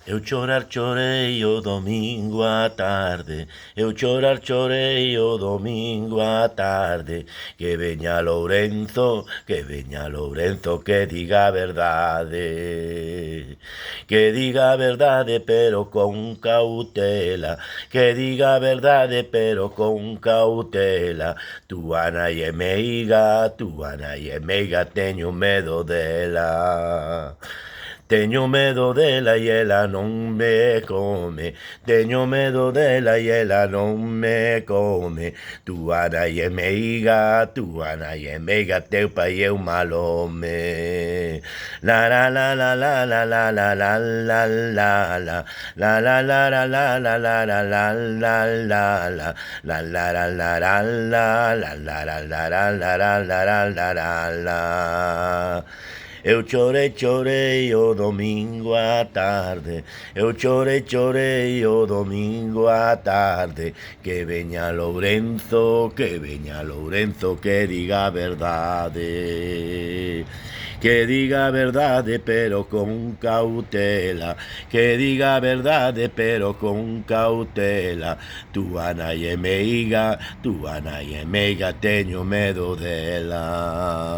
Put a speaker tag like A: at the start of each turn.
A: Chorei o domingo à tarde, chorei o domingo à tarde, que veña Lourenzo, que diga a verdade, que diga a verdade pero con cautela, que diga a verdade pero con cautela, túa nai é meiga, teño medo dela. Teño medo dela e ela non me come. Teño medo dela e ela non me come. Túa nai é meiga, teu pai é un mal home. La la la la la la la la la la la la. La la la la la la la la la la la la. La la la la la la la la la la la la la la la la. Chorei o domingo à tarde, chorei o domingo à tarde, que veña Lourenzo, que diga a verdade. Que diga a verdade pero con cautela, que diga a verdade pero con cautela. Túa nai é meiga, teño medo dela.